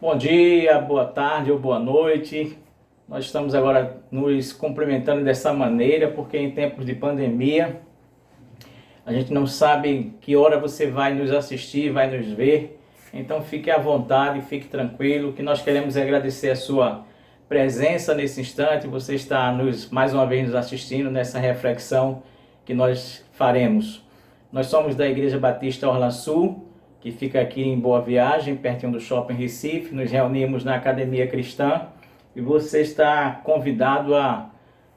Bom dia, boa tarde ou boa noite. Nós estamos agora nos cumprimentando dessa maneira, porque em tempos de pandemia, a gente não sabe que hora você vai nos assistir, vai nos ver. Então fique à vontade, fique tranquilo, que nós queremos agradecer a sua presença nesse instante. Você está mais uma vez nos assistindo nessa reflexão que nós faremos. Nós somos da Igreja Batista Orla Sul, que fica aqui em Boa Viagem, pertinho do Shopping Recife. Nos reunimos na Academia Cristã e você está convidado a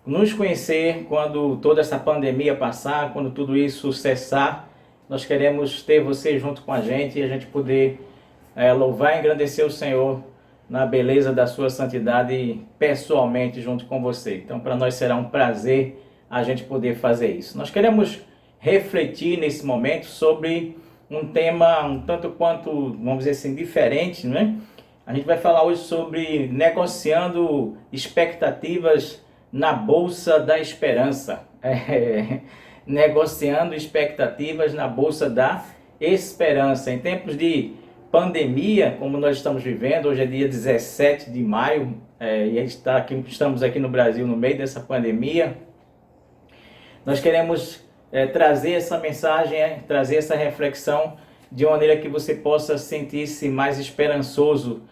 nos conhecer quando toda essa pandemia passar, quando tudo isso cessar. Nós queremos ter você junto com a gente e a gente poder louvar e engrandecer o Senhor na beleza da sua santidade pessoalmente junto com você. Então, para nós será um prazer a gente poder fazer isso. Nós queremos refletir nesse momento sobre um tema um tanto quanto, vamos dizer assim, diferente, né? A gente vai falar hoje sobre negociando expectativas na Bolsa da Esperança. Negociando expectativas na Bolsa da Esperança. Em tempos de pandemia, como nós estamos vivendo, hoje é dia 17 de maio, e estamos aqui no Brasil no meio dessa pandemia, nós queremos trazer essa mensagem, trazer essa reflexão de uma maneira que você possa sentir-se mais esperançoso,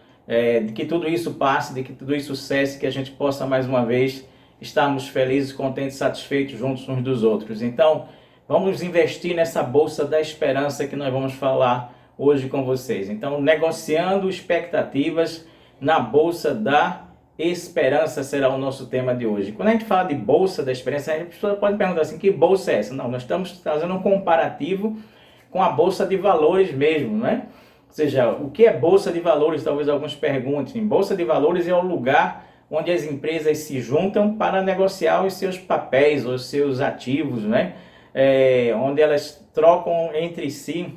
de que tudo isso passe, de que tudo isso cesse, que a gente possa mais uma vez estarmos felizes, contentes, satisfeitos juntos uns dos outros. Então, vamos investir nessa bolsa da esperança que nós vamos falar hoje com vocês. Então, negociando expectativas na bolsa da esperança será o nosso tema de hoje. Quando a gente fala de bolsa da esperança, a pessoa pode perguntar assim, que bolsa é essa? Não, nós estamos fazendo um comparativo com a bolsa de valores mesmo, né? Ou seja, o que é bolsa de valores? Talvez alguns perguntem. Bolsa de valores é o lugar onde as empresas se juntam para negociar os seus papéis, os seus ativos, né? Onde elas trocam entre si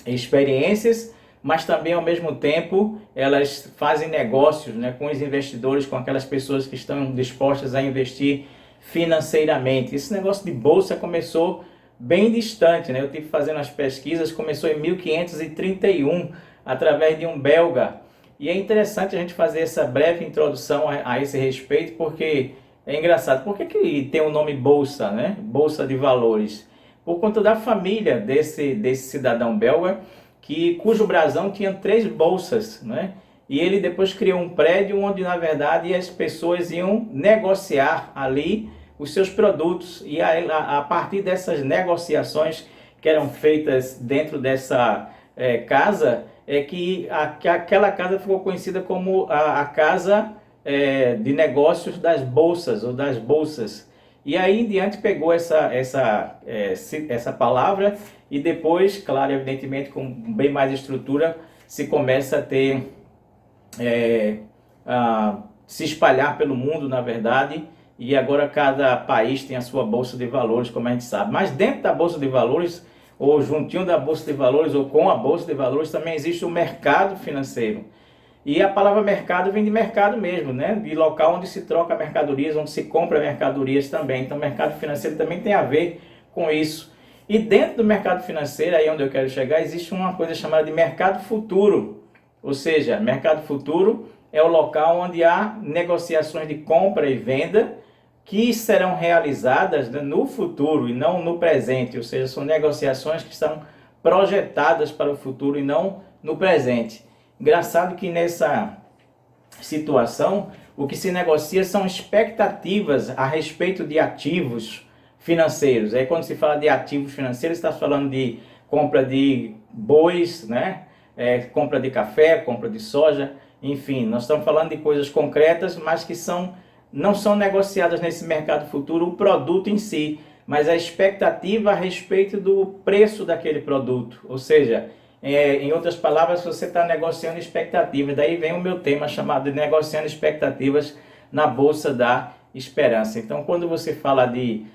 experiências, mas também ao mesmo tempo elas fazem negócios, né, com os investidores, com aquelas pessoas que estão dispostas a investir financeiramente. Esse negócio de bolsa começou bem distante, né? Eu tive fazendo as pesquisas, começou em 1531 através de um belga. E é interessante a gente fazer essa breve introdução a esse respeito, porque é engraçado. Por que tem o nome Bolsa, né? Bolsa de Valores? Por conta da família desse cidadão belga, cujo brasão tinha 3 bolsas, né? E ele depois criou um prédio onde, na verdade, as pessoas iam negociar ali os seus produtos. E a partir dessas negociações que eram feitas dentro dessa casa, que aquela casa ficou conhecida como a casa de negócios das bolsas ou das bolsas. E aí em diante pegou essa palavra e depois, claro, evidentemente com bem mais estrutura, se começa a ter, se espalhar pelo mundo, na verdade, e agora cada país tem a sua bolsa de valores, como a gente sabe. Mas dentro da bolsa de valores, ou juntinho da bolsa de valores, ou com a bolsa de valores, também existe o mercado financeiro. E a palavra mercado vem de mercado mesmo, né? De local onde se troca mercadorias, onde se compra mercadorias também. Então, o mercado financeiro também tem a ver com isso. E dentro do mercado financeiro, aí onde eu quero chegar, existe uma coisa chamada de mercado futuro. Ou seja, mercado futuro é o local onde há negociações de compra e venda que serão realizadas, né, no futuro e não no presente. Ou seja, são negociações que estão projetadas para o futuro e não no presente. Engraçado que nessa situação, o que se negocia são expectativas a respeito de ativos financeiros. Aí quando se fala de ativos financeiros, está falando de compra de bois, né? Compra de café, compra de soja, enfim, nós estamos falando de coisas concretas, mas que não são negociadas nesse mercado futuro o produto em si, mas a expectativa a respeito do preço daquele produto. Ou seja, em outras palavras, você está negociando expectativas. Daí vem o meu tema chamado de negociando expectativas na Bolsa da Esperança. Então, quando você fala de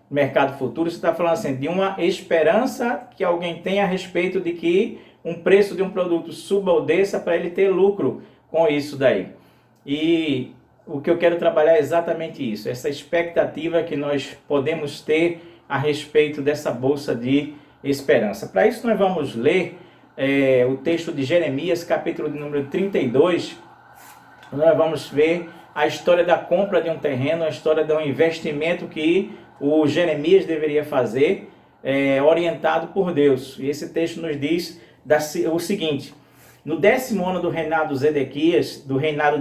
mercado futuro, você está falando assim, de uma esperança que alguém tem a respeito de que um preço de um produto suba ou desça para ele ter lucro com isso daí. E o que eu quero trabalhar é exatamente isso, essa expectativa que nós podemos ter a respeito dessa bolsa de esperança. Para isso nós vamos ler o texto de Jeremias, capítulo de número 32, nós vamos ver a história da compra de um terreno, a história de um investimento que o Jeremias deveria fazer, orientado por Deus. E esse texto nos diz o seguinte: no 10º ano do reinado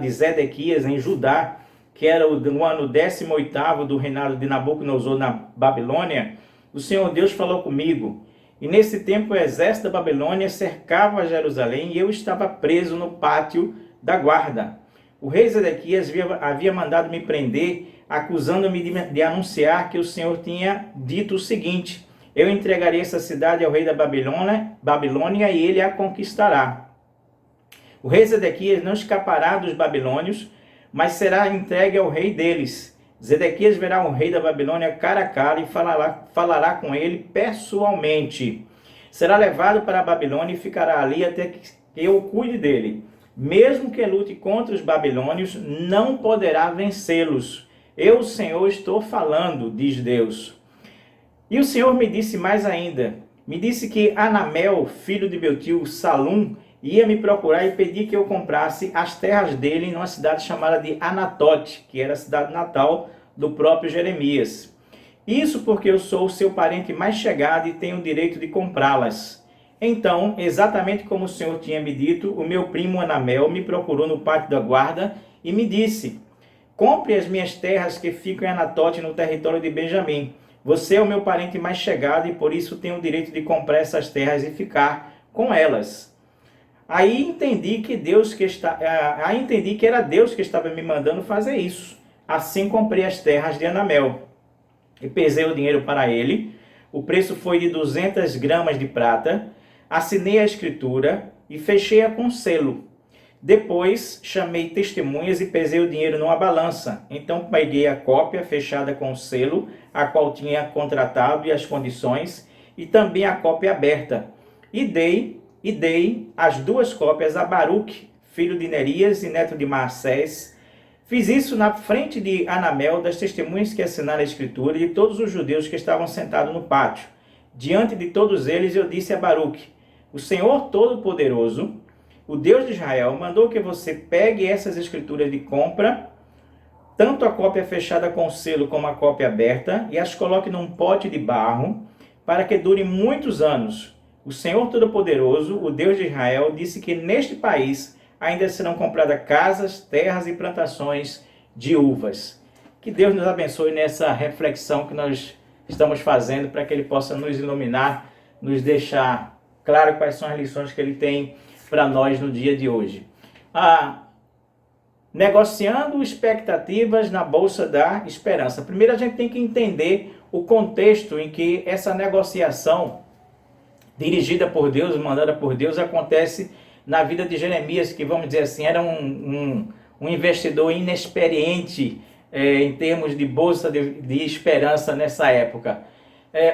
de Zedequias em Judá, que era no ano 18º do reinado de Nabucodonosor na Babilônia, o Senhor Deus falou comigo. E nesse tempo o exército da Babilônia cercava Jerusalém e eu estava preso no pátio da guarda. O rei Zedequias havia mandado me prender, acusando-me de anunciar que o Senhor tinha dito o seguinte: eu entregarei essa cidade ao rei da Babilônia e ele a conquistará. O rei Zedequias não escapará dos babilônios, mas será entregue ao rei deles. Zedequias verá o rei da Babilônia cara a cara e falará com ele pessoalmente. Será levado para a Babilônia e ficará ali até que eu cuide dele. Mesmo que lute contra os babilônios, não poderá vencê-los. Eu, Senhor, estou falando, diz Deus. E o Senhor me disse mais ainda. Me disse que Anamel, filho de meu tio Salum, ia me procurar e pedir que eu comprasse as terras dele numa cidade chamada de Anatote, que era a cidade natal do próprio Jeremias. Isso porque eu sou o seu parente mais chegado e tenho o direito de comprá-las. Então, exatamente como o Senhor tinha me dito, o meu primo Anamel me procurou no pátio da guarda e me disse: compre as minhas terras que ficam em Anatote, no território de Benjamim. Você é o meu parente mais chegado e por isso tenho o direito de comprar essas terras e ficar com elas. Aí entendi que era Deus que estava me mandando fazer isso. Assim comprei as terras de Anamel e pesei o dinheiro para ele. O preço foi de 200 gramas de prata. Assinei a escritura e fechei-a com selo. Depois chamei testemunhas e pesei o dinheiro numa balança. Então peguei a cópia fechada com o selo, a qual tinha contratado e as condições, e também a cópia aberta. E dei as 2 cópias a Baruque, filho de Nerias e neto de Manassés. Fiz isso na frente de Anamel, das testemunhas que assinaram a escritura, e de todos os judeus que estavam sentados no pátio. Diante de todos eles eu disse a Baruque: o Senhor Todo-Poderoso, o Deus de Israel, mandou que você pegue essas escrituras de compra, tanto a cópia fechada com selo como a cópia aberta, e as coloque num pote de barro, para que dure muitos anos. O Senhor Todo-Poderoso, o Deus de Israel, disse que neste país ainda serão compradas casas, terras e plantações de uvas. Que Deus nos abençoe nessa reflexão que nós estamos fazendo, para que Ele possa nos iluminar, nos deixar claro quais são as lições que Ele tem para nós no dia de hoje. Negociando expectativas na Bolsa da Esperança. Primeiro a gente tem que entender o contexto em que essa negociação dirigida por Deus, mandada por Deus, acontece na vida de Jeremias, que, vamos dizer assim, era um investidor inexperiente em termos de bolsa de esperança nessa época.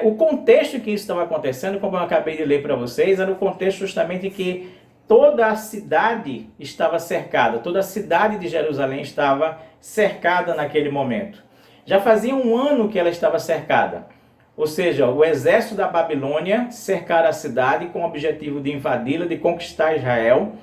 O contexto em que isso estava acontecendo, como eu acabei de ler para vocês, era o contexto justamente em que toda a cidade estava cercada, toda a cidade de Jerusalém estava cercada naquele momento. Já fazia um ano que ela estava cercada. Ou seja, o exército da Babilônia cercara a cidade com o objetivo de invadi-la, de conquistar Israel.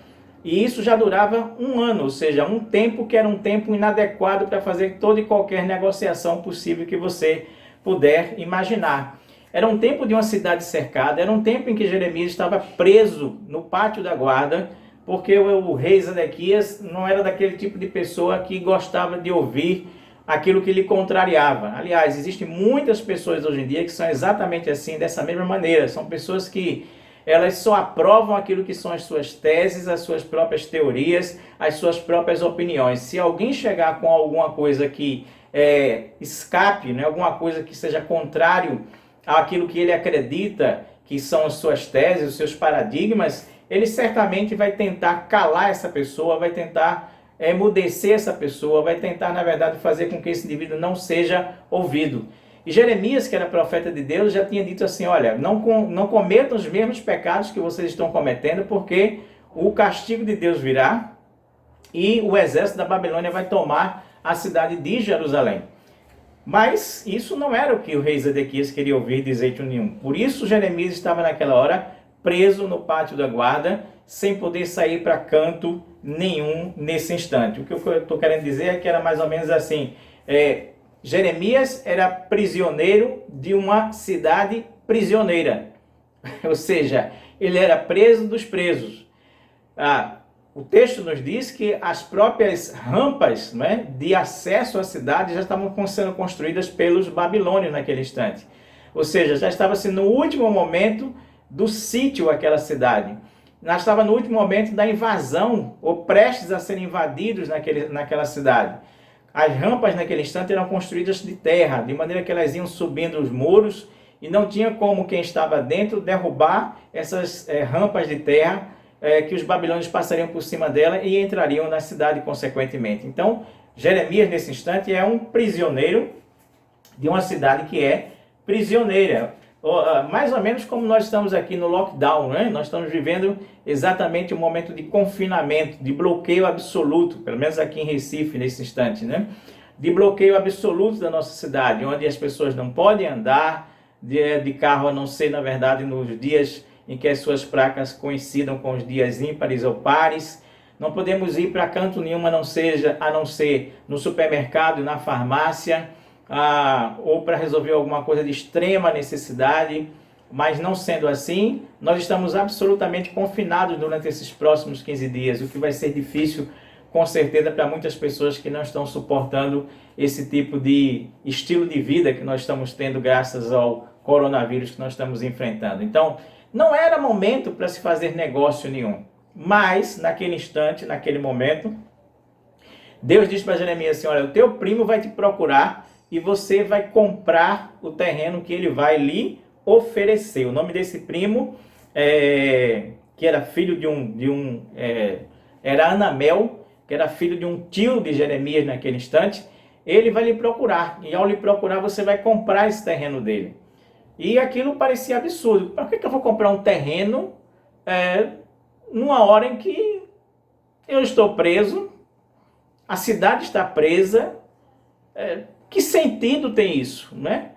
E isso já durava um ano, ou seja, um tempo que era um tempo inadequado para fazer toda e qualquer negociação possível que você puder imaginar. Era um tempo de uma cidade cercada, era um tempo em que Jeremias estava preso no pátio da guarda, porque o rei Zedequias não era daquele tipo de pessoa que gostava de ouvir aquilo que lhe contrariava. Aliás, existem muitas pessoas hoje em dia que são exatamente assim, dessa mesma maneira. São pessoas que elas só aprovam aquilo que são as suas teses, as suas próprias teorias, as suas próprias opiniões. Se alguém chegar com alguma coisa que escape, né, alguma coisa que seja contrário àquilo que ele acredita que são as suas teses, os seus paradigmas, ele certamente vai tentar calar essa pessoa, vai tentar emudecer essa pessoa, vai tentar, na verdade, fazer com que esse indivíduo não seja ouvido. E Jeremias, que era profeta de Deus, já tinha dito assim: olha, não cometam os mesmos pecados que vocês estão cometendo, porque o castigo de Deus virá e o exército da Babilônia vai tomar a cidade de Jerusalém. Mas isso não era o que o rei Zedequias queria ouvir de jeito nenhum. Por isso Jeremias estava naquela hora preso no pátio da guarda, sem poder sair para canto nenhum nesse instante. O que eu estou querendo dizer é que era mais ou menos assim, Jeremias era prisioneiro de uma cidade prisioneira, ou seja, ele era preso dos presos. O texto nos diz que as próprias rampas, né, de acesso à cidade já estavam sendo construídas pelos babilônios naquele instante. Ou seja, já estava-se no último momento do sítio àquela cidade. Já estava no último momento da invasão, ou prestes a serem invadidos naquela cidade. As rampas naquele instante eram construídas de terra, de maneira que elas iam subindo os muros e não tinha como quem estava dentro derrubar essas rampas de terra, que os babilônios passariam por cima dela e entrariam na cidade consequentemente. Então, Jeremias, nesse instante, é um prisioneiro de uma cidade que é prisioneira. Mais ou menos como nós estamos aqui no lockdown, né? Nós estamos vivendo exatamente um momento de confinamento, de bloqueio absoluto, pelo menos aqui em Recife, nesse instante, né? De bloqueio absoluto da nossa cidade, onde as pessoas não podem andar de carro, a não ser, na verdade, nos dias em que as suas placas coincidam com os dias ímpares ou pares. Não podemos ir para canto nenhum a não ser no supermercado, na farmácia, ou para resolver alguma coisa de extrema necessidade. Mas não sendo assim, nós estamos absolutamente confinados durante esses próximos 15 dias, o que vai ser difícil, com certeza, para muitas pessoas que não estão suportando esse tipo de estilo de vida que nós estamos tendo graças ao coronavírus que nós estamos enfrentando. Então, não era momento para se fazer negócio nenhum. Mas, naquele instante, naquele momento, Deus diz para Jeremias assim, olha, o teu primo vai te procurar e você vai comprar o terreno que ele vai lhe oferecer. O nome desse primo, que era filho era Anamel, que era filho de um tio de Jeremias naquele instante, ele vai lhe procurar. E ao lhe procurar, você vai comprar esse terreno dele. E aquilo parecia absurdo. Para que eu vou comprar um terreno numa hora em que eu estou preso, a cidade está presa? Que sentido tem isso, né?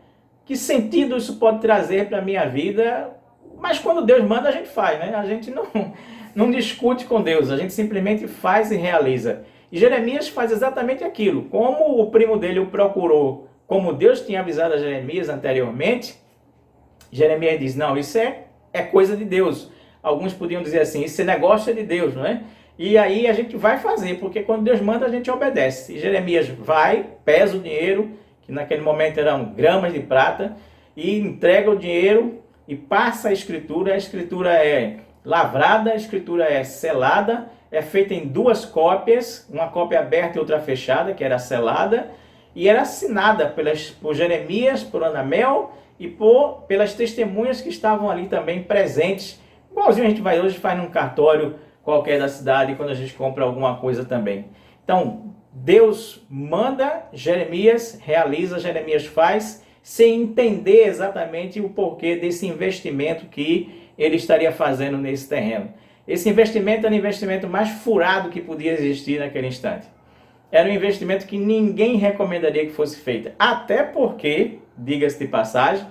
Que sentido isso pode trazer para a minha vida? Mas quando Deus manda, a gente faz, né? A gente não discute com Deus, a gente simplesmente faz e realiza. E Jeremias faz exatamente aquilo. Como o primo dele o procurou, como Deus tinha avisado a Jeremias anteriormente, Jeremias diz, não, isso é coisa de Deus. Alguns podiam dizer assim, isso é negócio de Deus, não é? E aí a gente vai fazer, porque quando Deus manda a gente obedece. E Jeremias vai, pesa o dinheiro, que naquele momento eram gramas de prata, e entrega o dinheiro e passa a escritura é lavrada, a escritura é selada, é feita em duas cópias, uma cópia aberta e outra fechada, que era selada, e era assinada por Jeremias, por Anamel, e pelas testemunhas que estavam ali também presentes. Igualzinho a gente vai hoje, faz num cartório qualquer da cidade, quando a gente compra alguma coisa também. Então, Deus manda, Jeremias realiza, Jeremias faz, sem entender exatamente o porquê desse investimento que ele estaria fazendo nesse terreno. Esse investimento era o investimento mais furado que podia existir naquele instante. Era um investimento que ninguém recomendaria que fosse feito. Até porque, diga-se de passagem,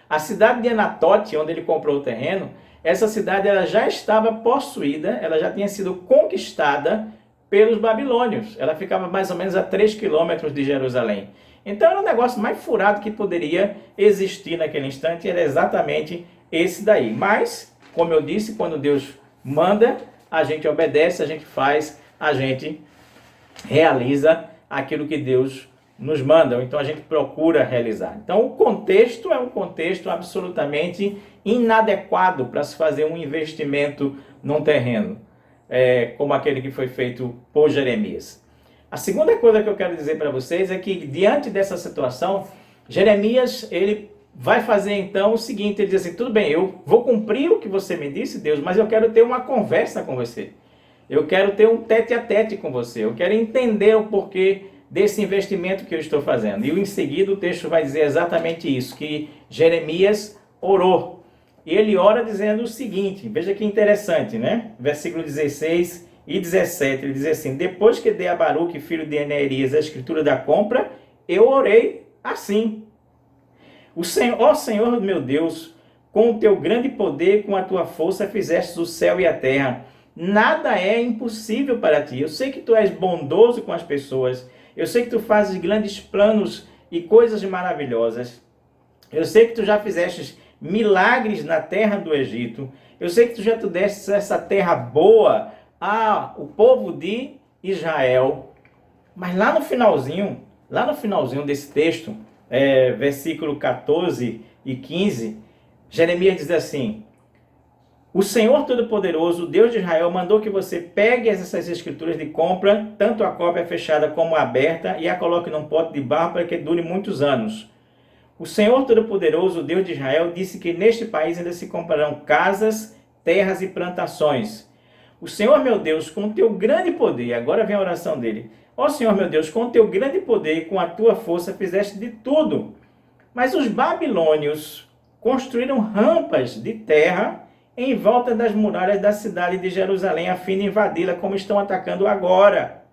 a cidade de Anatote, onde ele comprou o terreno, essa cidade ela já estava possuída, ela já tinha sido conquistada pelos babilônios. Ela ficava mais ou menos a 3 quilômetros de Jerusalém. Então era o negócio mais furado que poderia existir naquele instante, era exatamente esse daí. Mas, como eu disse, quando Deus manda, a gente obedece, a gente faz, a gente realiza aquilo que Deus nos manda, ou então a gente procura realizar. Então o contexto é um contexto absolutamente inadequado para se fazer um investimento num terreno, como aquele que foi feito por Jeremias. A segunda coisa que eu quero dizer para vocês é que diante dessa situação, Jeremias, ele vai fazer então o seguinte, ele diz assim, tudo bem, eu vou cumprir o que você me disse, Deus, mas eu quero ter uma conversa com você. Eu quero ter um tete-a-tete com você. Eu quero entender o porquê desse investimento que eu estou fazendo. E em seguida o texto vai dizer exatamente isso, que Jeremias orou. E ele ora dizendo o seguinte, veja que interessante, né? Versículo 16 e 17, ele diz assim, depois que dei a Baruque, filho de Neerias, a escritura da compra, eu orei assim. Ó Senhor meu Deus, com o teu grande poder, com a tua força, fizestes o céu e a terra. Nada é impossível para ti. Eu sei que tu és bondoso com as pessoas. Eu sei que tu fazes grandes planos e coisas maravilhosas. Eu sei que tu já fizeste milagres na terra do Egito. Eu sei que tu já deste essa terra boa ao povo de Israel. Mas lá no finalzinho desse texto, versículo 14 e 15, Jeremias diz assim: o Senhor Todo-Poderoso, Deus de Israel, mandou que você pegue essas escrituras de compra, tanto a cópia fechada como a aberta, e a coloque num pote de barro para que dure muitos anos. O Senhor Todo-Poderoso, Deus de Israel, disse que neste país ainda se comprarão casas, terras e plantações. O Senhor, meu Deus, com o teu grande poder, agora vem a oração dele. Ó Senhor, meu Deus, com o teu grande poder e com a tua força fizeste de tudo. Mas os babilônios construíram rampas de terra em volta das muralhas da cidade de Jerusalém, a fim de invadi-la, como estão atacando agora.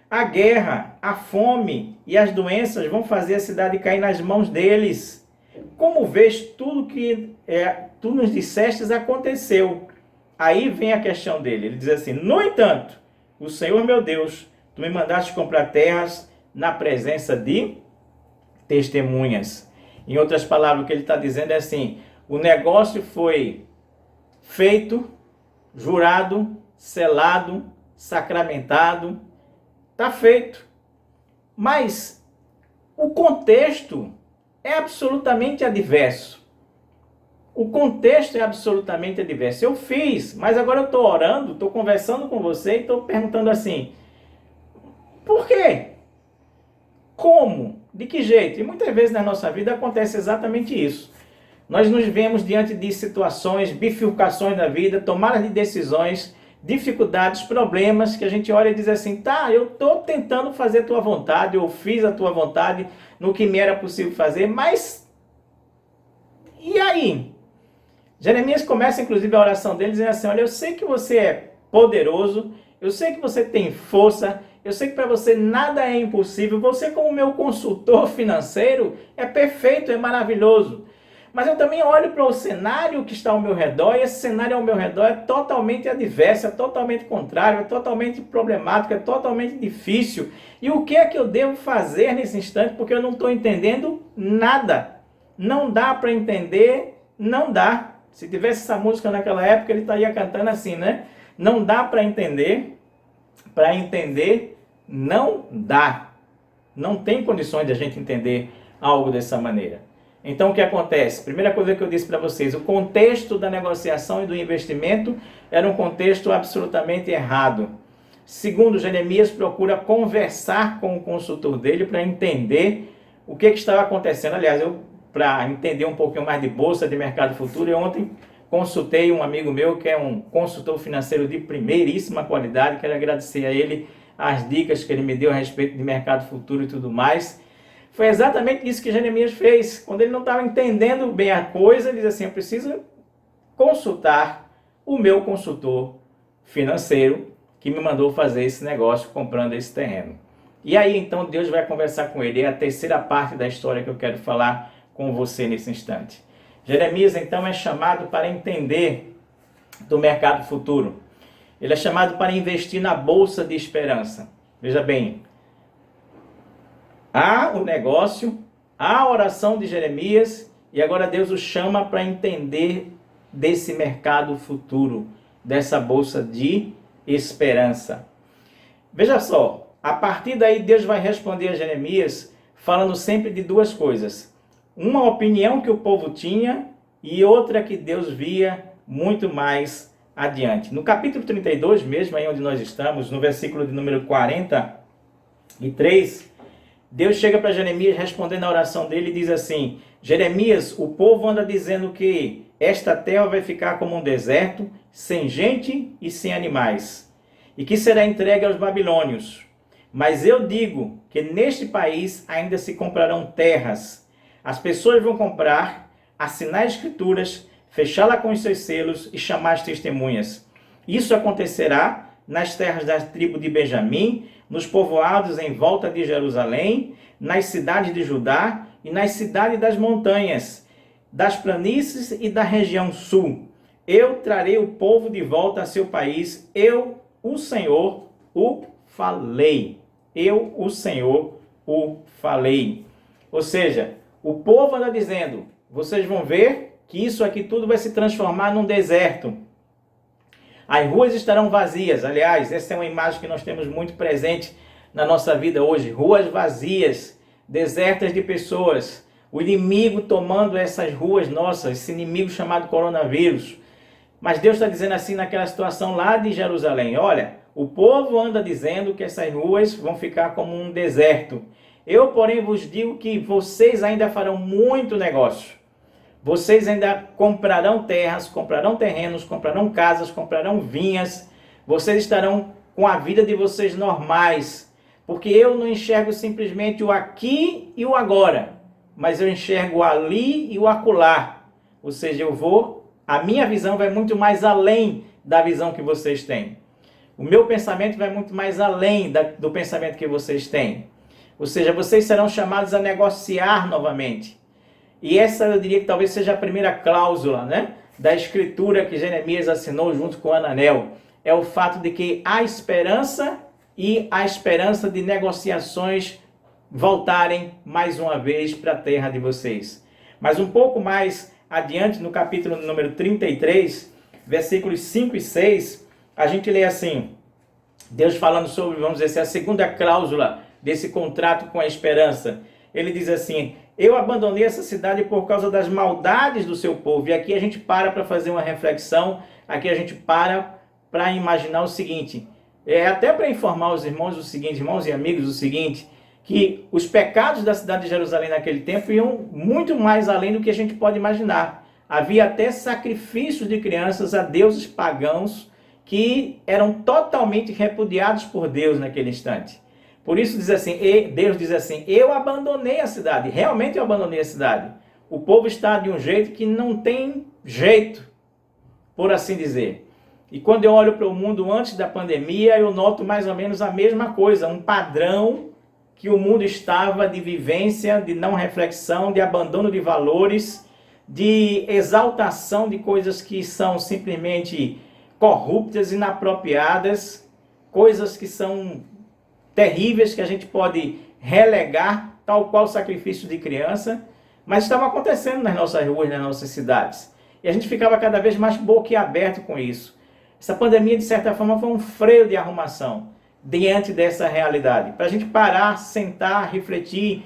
A guerra, a fome e as doenças vão fazer a cidade cair nas mãos deles. Como vês, tudo que tu nos dissestes aconteceu. Aí vem a questão dele. Ele diz assim: no entanto, o Senhor meu Deus, tu me mandaste comprar terras na presença de testemunhas. Em outras palavras, o que ele está dizendo é assim: o negócio foi feito, jurado, selado, sacramentado, está feito. Mas o contexto é absolutamente adverso. O contexto é absolutamente adverso. Eu fiz, mas agora eu estou orando, estou conversando com você e estou perguntando assim: por quê? Como? De que jeito? E muitas vezes na nossa vida acontece exatamente isso. Nós nos vemos diante de situações, bifurcações da vida, tomadas de decisões, dificuldades, problemas, que a gente olha e diz assim: tá, eu estou tentando fazer a tua vontade, eu fiz a tua vontade no que me era possível fazer, mas e aí? Jeremias começa inclusive a oração dele dizendo assim: olha, eu sei que você é poderoso, eu sei que você tem força, eu sei que para você nada é impossível, você como meu consultor financeiro é perfeito, é maravilhoso. Mas eu também olho para o cenário que está ao meu redor, e esse cenário ao meu redor é totalmente adverso, é totalmente contrário, é totalmente problemático, é totalmente difícil. E o que é que eu devo fazer nesse instante? Porque eu não estou entendendo nada. Não dá para entender, não dá. Se tivesse essa música naquela época, ele estaria cantando assim, né? Não dá para entender, não dá. Não tem condições de a gente entender algo dessa maneira. Então o que acontece? Primeira coisa que eu disse para vocês, o contexto da negociação e do investimento era um contexto absolutamente errado. Segundo, Jeremias procura conversar com o consultor dele para entender o que estava acontecendo. Aliás, para entender um pouquinho mais de bolsa, de mercado futuro, eu ontem consultei um amigo meu que é um consultor financeiro de primeiríssima qualidade. Quero agradecer a ele as dicas que ele me deu a respeito de mercado futuro e tudo mais. Foi exatamente isso que Jeremias fez. Quando ele não estava entendendo bem a coisa, ele diz assim: eu preciso consultar o meu consultor financeiro que me mandou fazer esse negócio comprando esse terreno. E aí então Deus vai conversar com ele. É a terceira parte da história que eu quero falar com você nesse instante. Jeremias então é chamado para entender do mercado futuro. Ele é chamado para investir na bolsa de esperança. Veja bem, há o negócio, há a oração de Jeremias, e agora Deus o chama para entender desse mercado futuro, dessa bolsa de esperança. Veja só, a partir daí Deus vai responder a Jeremias falando sempre de duas coisas. Uma opinião que o povo tinha e outra que Deus via muito mais adiante. No capítulo 32 mesmo, aí onde nós estamos, no versículo de número 43, Deus chega para Jeremias respondendo a oração dele e diz assim: Jeremias, o povo anda dizendo que esta terra vai ficar como um deserto, sem gente e sem animais, e que será entregue aos babilônios. Mas eu digo que neste país ainda se comprarão terras. As pessoas vão comprar, assinar escrituras, fechá-la com os seus selos e chamar as testemunhas. Isso acontecerá nas terras da tribo de Benjamim, nos povoados em volta de Jerusalém, nas cidades de Judá e nas cidades das montanhas. das planícies e da região sul. Eu trarei o povo de volta a seu país. Eu, o Senhor, o falei. Eu, o Senhor, o falei. Ou seja, o povo anda dizendo, vocês vão ver que isso aqui tudo vai se transformar num deserto. As ruas estarão vazias. Aliás, essa é uma imagem que nós temos muito presente na nossa vida hoje. Ruas vazias, desertas de pessoas. O inimigo tomando essas ruas nossas, esse inimigo chamado coronavírus. Mas Deus está dizendo assim naquela situação lá de Jerusalém. Olha, o povo anda dizendo que essas ruas vão ficar como um deserto. Eu, porém, vos digo que vocês ainda farão muito negócio. Vocês ainda comprarão terras, comprarão terrenos, comprarão casas, comprarão vinhas. Vocês estarão com a vida de vocês normais. Porque eu não enxergo simplesmente o aqui e o agora. Mas eu enxergo o ali e o acolá. Ou seja, a minha visão vai muito mais além da visão que vocês têm. O meu pensamento vai muito mais além do pensamento que vocês têm. Ou seja, vocês serão chamados a negociar novamente. E essa eu diria que talvez seja a primeira cláusula, né, da escritura que Jeremias assinou junto com Hananel. É o fato de que há esperança e a esperança de negociações voltarem mais uma vez para a terra de vocês. Mas um pouco mais adiante, no capítulo número 33, versículos 5 e 6, a gente lê assim, Deus falando sobre, vamos dizer assim, a segunda cláusula desse contrato com a esperança. Ele diz assim, eu abandonei essa cidade por causa das maldades do seu povo. E aqui a gente para fazer uma reflexão, aqui a gente para imaginar o seguinte, até para informar os irmãos o seguinte, irmãos e amigos, o seguinte, que os pecados da cidade de Jerusalém naquele tempo iam muito mais além do que a gente pode imaginar. Havia até sacrifícios de crianças a deuses pagãos que eram totalmente repudiados por Deus naquele instante. Por isso diz assim, Deus diz assim, eu abandonei a cidade, realmente eu abandonei a cidade. O povo está de um jeito que não tem jeito, por assim dizer. E quando eu olho para o mundo antes da pandemia, eu noto mais ou menos a mesma coisa, um padrão que o mundo estava de vivência, de não reflexão, de abandono de valores, de exaltação de coisas que são simplesmente corruptas, inapropriadas, coisas que são terríveis que a gente pode relegar, tal qual o sacrifício de criança, mas estava acontecendo nas nossas ruas, nas nossas cidades. E a gente ficava cada vez mais boquiaberto com isso. Essa pandemia, de certa forma, foi um freio de arrumação diante dessa realidade. Para a gente parar, sentar, refletir,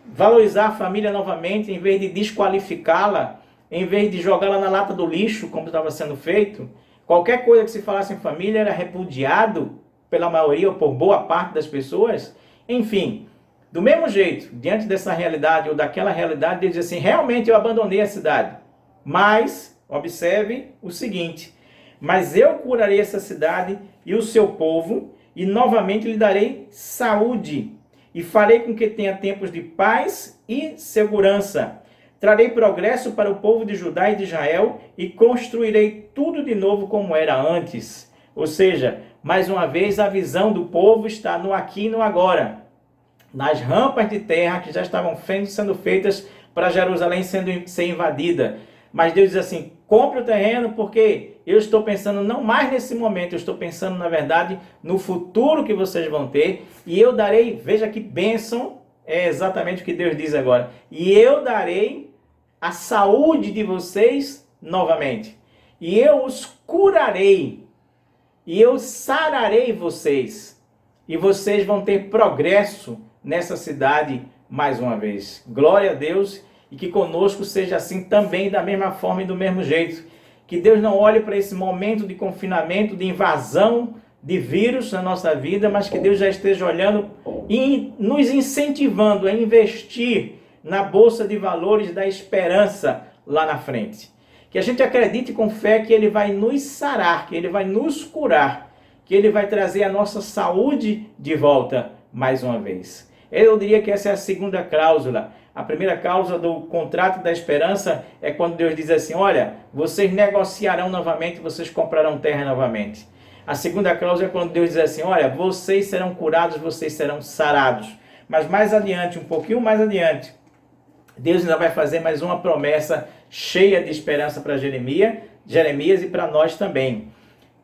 valorizar a família novamente, em vez de desqualificá-la, em vez de jogá-la na lata do lixo, como estava sendo feito. Qualquer coisa que se falasse em família era repudiado pela maioria ou por boa parte das pessoas. Enfim, do mesmo jeito, diante dessa realidade ou daquela realidade, ele diz assim, realmente eu abandonei a cidade. Mas, observe o seguinte, mas eu curarei essa cidade e o seu povo, e novamente lhe darei saúde, e farei com que tenha tempos de paz e segurança. Trarei progresso para o povo de Judá e de Israel, e construirei tudo de novo como era antes. Ou seja, mais uma vez a visão do povo está no aqui e no agora. Nas rampas de terra que já estavam sendo feitas para Jerusalém ser invadida. Mas Deus diz assim, compre o terreno porque eu estou pensando não mais nesse momento, eu estou pensando na verdade no futuro que vocês vão ter. E eu darei, veja que bênção, é exatamente o que Deus diz agora. E eu darei a saúde de vocês novamente. E eu os curarei. E eu sararei vocês. E vocês vão ter progresso nessa cidade mais uma vez. Glória a Deus. E que conosco seja assim também, da mesma forma e do mesmo jeito. Que Deus não olhe para esse momento de confinamento, de invasão de vírus na nossa vida, mas que Deus já esteja olhando e nos incentivando a investir na Bolsa de Valores da esperança lá na frente. Que a gente acredite com fé que Ele vai nos sarar, que Ele vai nos curar, que Ele vai trazer a nossa saúde de volta mais uma vez. Eu diria que essa é a segunda cláusula. A primeira cláusula do contrato da esperança é quando Deus diz assim, olha, vocês negociarão novamente, vocês comprarão terra novamente. A segunda cláusula é quando Deus diz assim, olha, vocês serão curados, vocês serão sarados. Mas mais adiante, um pouquinho mais adiante, Deus ainda vai fazer mais uma promessa cheia de esperança para Jeremias e para nós também.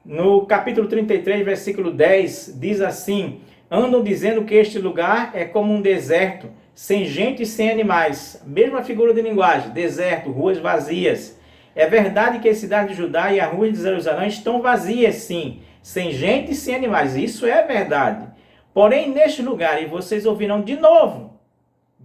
No capítulo 33, versículo 10, diz assim: andam dizendo que este lugar é como um deserto, sem gente e sem animais. Mesma figura de linguagem, deserto, ruas vazias. É verdade que a cidade de Judá e as ruas de Jerusalém estão vazias, sim, sem gente e sem animais. Isso é verdade. Porém, neste lugar, e vocês ouvirão de novo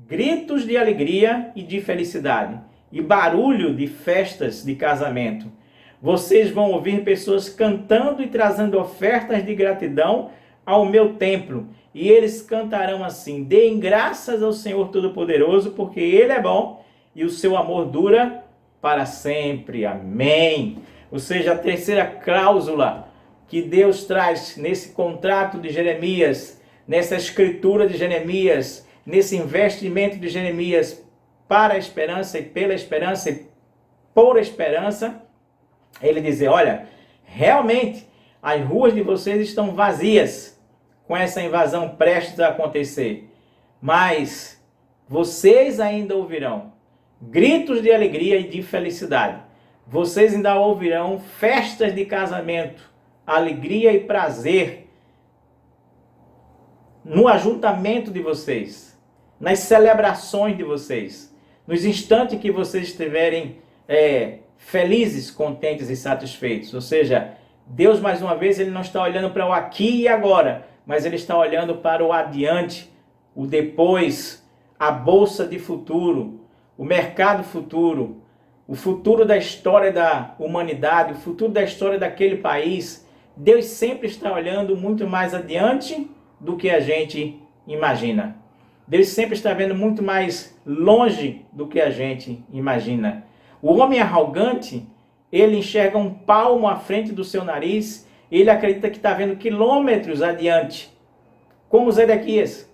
gritos de alegria e de felicidade, e barulho de festas de casamento. Vocês vão ouvir pessoas cantando e trazendo ofertas de gratidão ao meu templo. E eles cantarão assim: deem graças ao Senhor Todo-Poderoso, porque Ele é bom e o seu amor dura para sempre. Amém. Ou seja, a terceira cláusula que Deus traz nesse contrato de Jeremias, nessa escritura de Jeremias, nesse investimento de Jeremias para a esperança e pela esperança e por esperança, ele dizer: olha, realmente as ruas de vocês estão vazias com essa invasão prestes a acontecer, mas vocês ainda ouvirão gritos de alegria e de felicidade. Vocês ainda ouvirão festas de casamento, alegria e prazer no ajuntamento de vocês, nas celebrações de vocês, nos instantes que vocês estiverem felizes, contentes e satisfeitos. Ou seja, Deus, mais uma vez, Ele não está olhando para o aqui e agora, mas Ele está olhando para o adiante, o depois, a bolsa de futuro, o mercado futuro, o futuro da história da humanidade, o futuro da história daquele país. Deus sempre está olhando muito mais adiante do que a gente imagina. Deus sempre está vendo muito mais longe do que a gente imagina. O homem arrogante, ele enxerga um palmo à frente do seu nariz, ele acredita que está vendo quilômetros adiante, como Zedequias.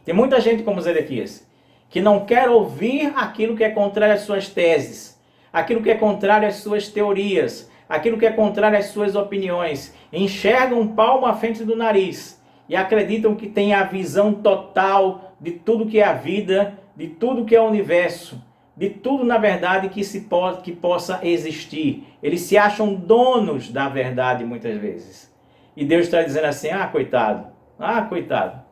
Tem muita gente como Zedequias, que não quer ouvir aquilo que é contrário às suas teses, aquilo que é contrário às suas teorias, aquilo que é contrário às suas opiniões. Enxergam um palmo à frente do nariz e acreditam que tem a visão total de tudo que é a vida, de tudo que é o universo, de tudo, na verdade, que possa existir. Eles se acham donos da verdade muitas vezes. E Deus está dizendo assim: coitado, coitado.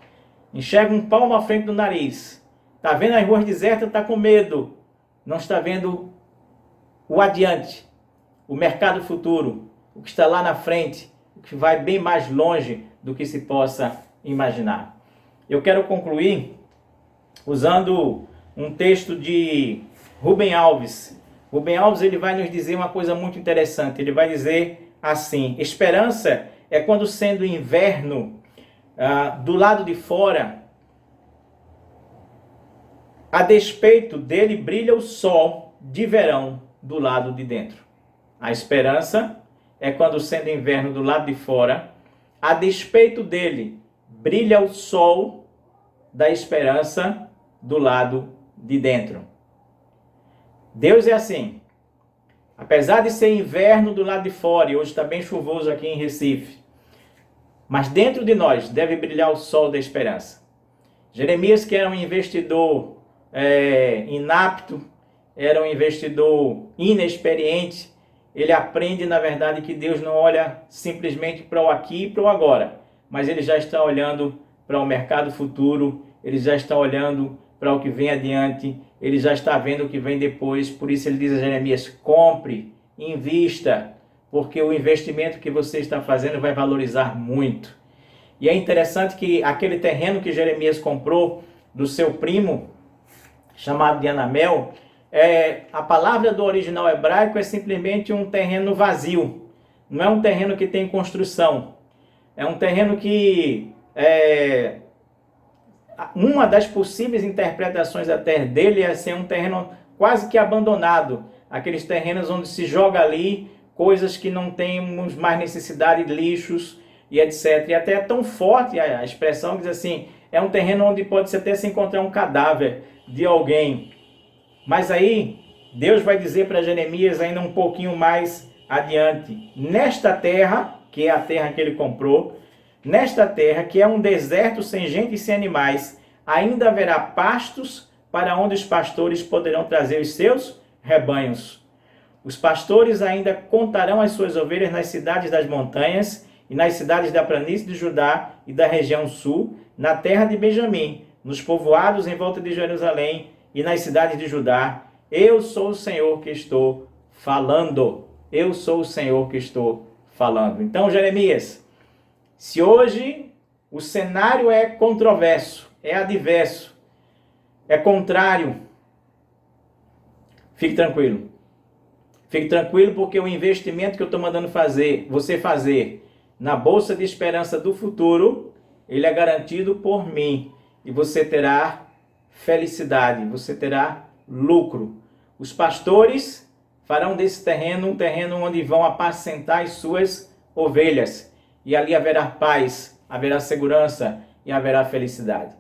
Enxerga um palmo à frente do nariz. Está vendo as ruas desertas, está com medo. Não está vendo o adiante, o mercado futuro, o que está lá na frente, o que vai bem mais longe do que se possa imaginar. Eu quero concluir usando um texto de Rubem Alves. Rubem Alves, ele vai nos dizer uma coisa muito interessante. Ele vai dizer assim: esperança é quando, sendo inverno do lado de fora, a despeito dele brilha o sol de verão do lado de dentro. A esperança é quando, sendo inverno do lado de fora, a despeito dele brilha o sol da esperança do lado de dentro. Deus é assim. Apesar de ser inverno do lado de fora, e hoje está bem chuvoso aqui em Recife, mas dentro de nós deve brilhar o sol da esperança. Jeremias, que era um investidor inapto, era um investidor inexperiente, ele aprende, na verdade, que Deus não olha simplesmente para o aqui e para o agora, mas ele já está olhando para o mercado futuro, ele já está olhando para o que vem adiante, ele já está vendo o que vem depois. Por isso ele diz a Jeremias: compre, invista, porque o investimento que você está fazendo vai valorizar muito. E é interessante que aquele terreno que Jeremias comprou do seu primo, chamado de Anamel, a palavra do original hebraico é simplesmente um terreno vazio. Não é um terreno que tem construção. É um terreno que uma das possíveis interpretações até dele é ser um terreno quase que abandonado. Aqueles terrenos onde se joga ali coisas que não temos mais necessidade, de lixos e etc. E até é tão forte a expressão que diz assim: é um terreno onde pode até se encontrar um cadáver de alguém. Mas aí Deus vai dizer para Jeremias ainda um pouquinho mais adiante: nesta terra, que é a terra que ele comprou, nesta terra, que é um deserto sem gente e sem animais, ainda haverá pastos para onde os pastores poderão trazer os seus rebanhos. Os pastores ainda contarão as suas ovelhas nas cidades das montanhas e nas cidades da planície de Judá e da região sul, na terra de Benjamim, nos povoados em volta de Jerusalém e nas cidades de Judá. Eu sou o Senhor que estou falando. Eu sou o Senhor que estou falando. Então, Jeremias, se hoje o cenário é controverso, é adverso, é contrário, fique tranquilo. Fique tranquilo, porque o investimento que eu estou mandando você fazer na Bolsa de Esperança do Futuro, ele é garantido por mim. E você terá felicidade, você terá lucro. Os pastores farão desse terreno um terreno onde vão apacentar as suas ovelhas. E ali haverá paz, haverá segurança e haverá felicidade.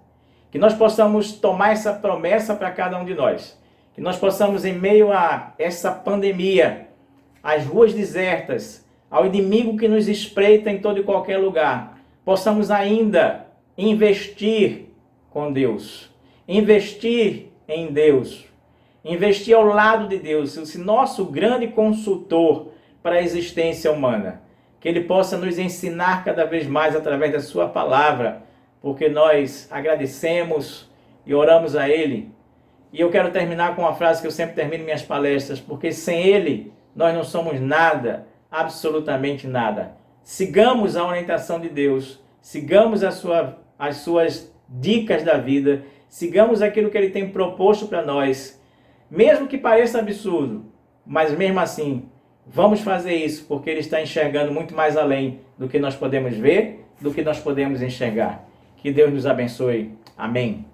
Que nós possamos tomar essa promessa para cada um de nós. Que nós possamos, em meio a essa pandemia, às ruas desertas, ao inimigo que nos espreita em todo e qualquer lugar, possamos ainda investir com Deus, investir em Deus, investir ao lado de Deus, esse nosso grande consultor para a existência humana. Que Ele possa nos ensinar cada vez mais através da sua palavra, porque nós agradecemos e oramos a Ele. E eu quero terminar com uma frase que eu sempre termino minhas palestras, porque sem Ele nós não somos nada, absolutamente nada. Sigamos a orientação de Deus, sigamos as suas dicas da vida, sigamos aquilo que Ele tem proposto para nós, mesmo que pareça absurdo, mas mesmo assim, vamos fazer isso, porque Ele está enxergando muito mais além do que nós podemos ver, do que nós podemos enxergar. Que Deus nos abençoe. Amém.